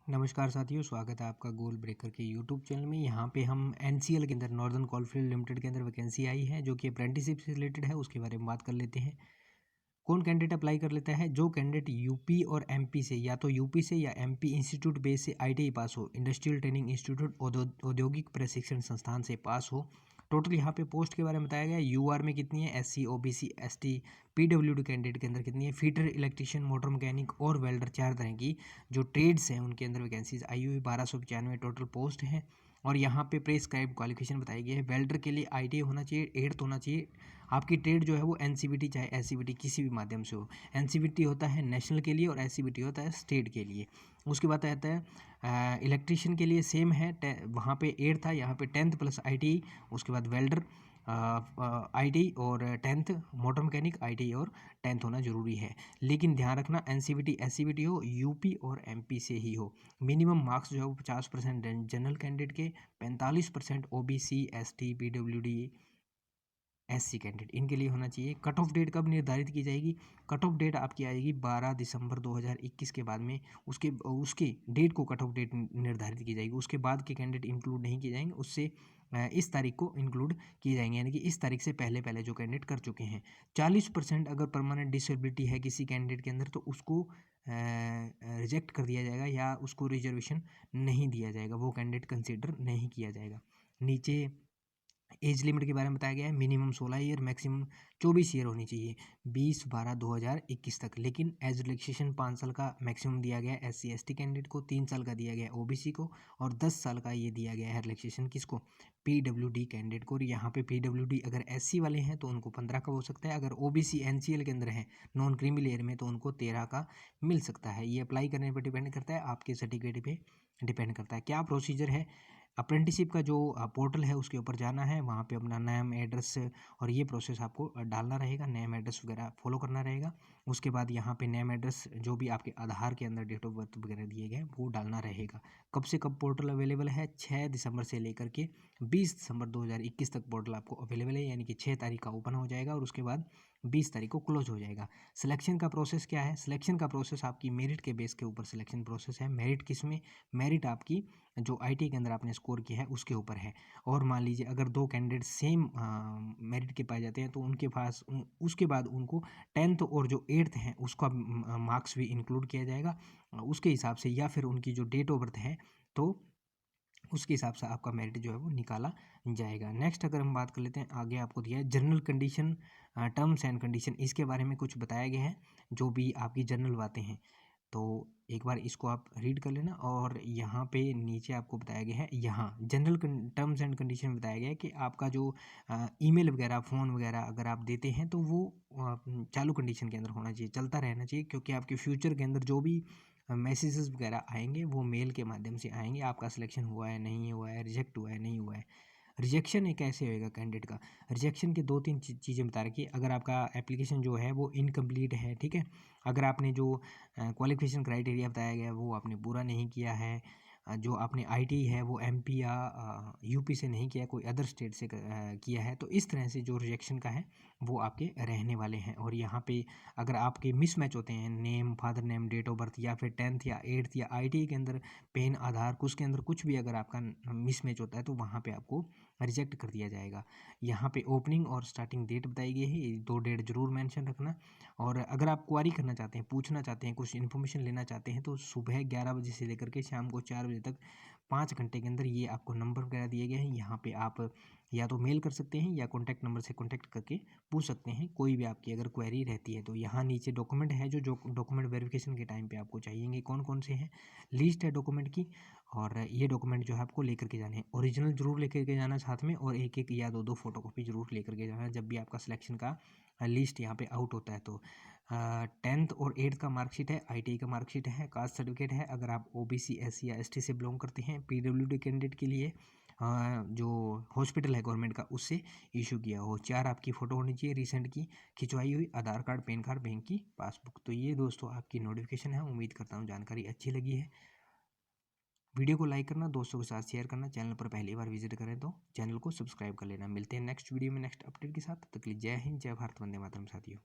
नमस्कार साथियों, स्वागत है आपका गोल ब्रेकर के यूट्यूब चैनल में। यहाँ पे हम एनसीएल के अंदर नॉर्दर्न कोलफील्ड लिमिटेड के अंदर वैकेंसी आई है जो कि अप्रेंटिसशिप से रिलेटेड है, उसके बारे में बात कर लेते हैं। कौन कैंडिडेट अप्लाई कर लेता है? जो कैंडिडेट यूपी और एमपी से, या तो यूपी से या एमपी इंस्टीट्यूट बेस से आईटीआई पास हो, इंडस्ट्रियल ट्रेनिंग इंस्टीट्यूट औद्योगिक प्रशिक्षण संस्थान से पास हो। टोटल यहाँ पे पोस्ट के बारे में बताया गया है। यूआर में कितनी है, SC OBC ST PWD candidate के अंदर कितनी है, फीटर इलेक्ट्रिशियन मोटर मैकेनिक और वेल्डर, चार तरह की जो ट्रेड्स हैं उनके अंदर वैकेंसीज आई हुई 1295 टोटल पोस्ट हैं। और यहाँ पे प्रेस्क्राइब क्वालिफिकेशन बताई गई है। वेल्डर के लिए आईटीआई होना चाहिए, 8th होना चाहिए। आपकी ट्रेड जो है वो एनसीवीटी चाहे एससीवीटी किसी भी माध्यम से हो। एनसीवीटी होता है नेशनल के लिए और एससीवीटी होता है स्टेट के लिए। उसके बाद आता है इलेक्ट्रीशियन के लिए सेम है, वहाँ पे 8 था, यहाँ पे 10th प्लस आईटीआई। उसके बाद वेल्डर आईटीआई और 10th, मोटर मैकेनिक आईटीआई और 10th होना जरूरी है। लेकिन ध्यान रखना एनसीवीटी एससीवीटी हो, यूपी और एमपी से ही हो। मिनिमम मार्क्स जो है वो 50% जनरल कैंडिडेट के, 45% OBC ST PWD SC candidate, इनके लिए होना चाहिए। कट ऑफ डेट कब निर्धारित की जाएगी? कट ऑफ डेट आपकी आएगी 12 दिसंबर 2021 के बाद में। उसके उसके डेट को कट ऑफ डेट निर्धारित की जाएगी। उसके बाद के कैंडिडेट इंक्लूड नहीं किए जाएंगे, उससे इस तारीख को इंक्लूड किए जाएंगे, यानी कि इस तारीख से पहले पहले जो कैंडिडेट कर चुके हैं। 40% अगर परमानेंट डिसेबिलिटी है किसी कैंडिडेट के अंदर तो उसको रिजेक्ट कर दिया जाएगा या उसको रिजर्वेशन नहीं दिया जाएगा, वो कैंडिडेट कंसिडर नहीं किया जाएगा। नीचे एज लिमिट के बारे में बताया गया है। मिनिमम 16 ईयर, मैक्सिमम 24 ईयर होनी चाहिए 20/12/2021 तक। लेकिन एज रिलैक्सेशन 5 साल का मैक्सिमम दिया गया है एससी एसटी कैंडिडेट को, 3 साल का दिया गया है ओबीसी को, और 10 साल का ये दिया गया है रिलैक्सेशन किसको? पीडब्ल्यूडी कैंडिडेट को। और यहाँ पे पीडब्ल्यूडी अगर एससी वाले हैं तो उनको 15 का हो सकता है, अगर ओबीसी एनसीएल के अंदर है नॉन क्रीमी लेयर में तो उनको 13 का मिल सकता है। ये अप्लाई करने पर डिपेंड करता है, आपके सर्टिफिकेट पे डिपेंड करता है। क्या प्रोसीजर है? अप्रेंटिसशिप का जो पोर्टल है उसके ऊपर जाना है, वहाँ पे अपना नेम एड्रेस और ये प्रोसेस आपको डालना रहेगा, नेम एड्रेस वगैरह फॉलो करना रहेगा। उसके बाद यहाँ पे नेम एड्रेस जो भी आपके आधार के अंदर डेट ऑफ बर्थ वगैरह दिए गए हैं वो डालना रहेगा। कब से कब पोर्टल अवेलेबल है? 6 दिसंबर से लेकर के 20 दिसंबर 2021 तक पोर्टल आपको अवेलेबल है, यानी कि 6 तारीख का ओपन हो जाएगा और उसके बाद 20 तारीख को क्लोज हो जाएगा। सिलेक्शन का प्रोसेस क्या है? सिलेक्शन का प्रोसेस आपकी मेरिट के बेस के ऊपर सिलेक्शन प्रोसेस है। मेरिट किस में? मेरिट आपकी जो आईटी के अंदर आपने स्कोर किया है उसके ऊपर है। और मान लीजिए अगर दो कैंडिडेट सेम मेरिट के पाए जाते हैं तो उनके पास उसके बाद उनको 10th और जो 8th है उसका मार्क्स भी इंक्लूड किया जाएगा उसके हिसाब से, या फिर उनकी जो डेट ऑफ बर्थ है तो उसके हिसाब से आपका मेरिट जो है वो निकाला जाएगा। नेक्स्ट अगर हम बात कर लेते हैं, आगे आपको दिया है general condition, terms and condition, इसके बारे में कुछ बताया गया है जो भी आपकी जनरल बातें हैं। तो एक बार इसको आप रीड कर लेना। और यहाँ पे नीचे आपको बताया गया है, यहाँ जनरल टर्म्स एंड कंडीशन बताया गया है कि आपका जो ईमेल वगैरह फ़ोन वगैरह अगर आप देते हैं तो वो चालू कंडीशन के अंदर होना चाहिए, चलता रहना चाहिए, क्योंकि आपके फ्यूचर के अंदर जो भी मैसेजेस वगैरह आएंगे वो मेल के माध्यम से आएंगे। आपका सिलेक्शन हुआ है नहीं हुआ है, रिजेक्ट हुआ है नहीं हुआ है। रिजेक्शन एक कैसे होएगा कैंडिडेट का? रिजेक्शन के 2-3 चीज़ें बता रखी है। अगर आपका एप्लीकेशन जो है वो इनकम्प्लीट है, ठीक है, अगर आपने जो क्वालिफिकेशन क्राइटेरिया बताया गया है वो आपने पूरा नहीं किया है, जो आपने आईटी है वो एमपी या यूपी से नहीं किया, कोई अदर स्टेट से किया है, तो इस तरह से जो रिजेक्शन का है वो आपके रहने वाले हैं। और यहाँ पे अगर आपके मिसमैच होते हैं, name, father name, date of birth, या फिर 10th या 8th या आईटी के अंदर पेन, आधार, कुछ के अंदर कुछ भी अगर आपका मिसमैच होता है तो वहाँ पे आपको रिजेक्ट कर दिया जाएगा। यहाँ पे ओपनिंग और स्टार्टिंग डेट बताई गई है, ये 2 डेट जरूर मेंशन रखना। और अगर आप क्वारी करना चाहते हैं, पूछना चाहते हैं, कुछ इन्फॉर्मेशन लेना चाहते हैं तो सुबह 11 बजे से लेकर के शाम को 4 बजे तक 5 घंटे के अंदर ये आपको नंबर वगैरह दिए गए हैं। यहाँ पे आप या तो मेल कर सकते हैं या कॉन्टैक्ट नंबर से कॉन्टैक्ट करके पूछ सकते हैं कोई भी आपकी अगर क्वेरी रहती है तो। यहाँ नीचे डॉक्यूमेंट है जो डॉक्यूमेंट वेरिफिकेशन के टाइम पे आपको चाहिएंगे, कौन कौन से हैं, लिस्ट है डॉक्यूमेंट की। और ये डॉक्यूमेंट जो है आपको लेकर के जाने हैं, ओरिजिनल जरूर लेकर के जाना साथ में, और एक एक या दो दो फोटोकॉपी जरूर लेकर के जाना जब भी आपका सिलेक्शन का लिस्ट यहाँ पे आउट होता है तो। 10th और 8th का मार्कशीट है, आईटीआई का मार्कशीट है, कास्ट सर्टिफिकेट है अगर आप ओबीसी एससी या एसटी से बिलोंग करते हैं। पीडब्ल्यूडी कैंडिडेट के लिए जो हॉस्पिटल है गवर्नमेंट का उससे इशू किया हो। 4 आपकी फ़ोटो होनी चाहिए रिसेंट की खिंचवाई हुई, आधार कार्ड, पैन कार्ड, बैंक की पासबुक। तो ये दोस्तों आपकी नोटिफिकेशन है, उम्मीद करता हूँ जानकारी अच्छी लगी है। वीडियो को लाइक करना, दोस्तों के साथ शेयर करना, चैनल पर पहली बार विजिट करें तो चैनल को सब्सक्राइब कर लेना। मिलते हैं नेक्स्ट वीडियो में नेक्स्ट अपडेट के साथ, तब तक के लिए जय हिंद, जय भारत, वंदे मातरम साथियों।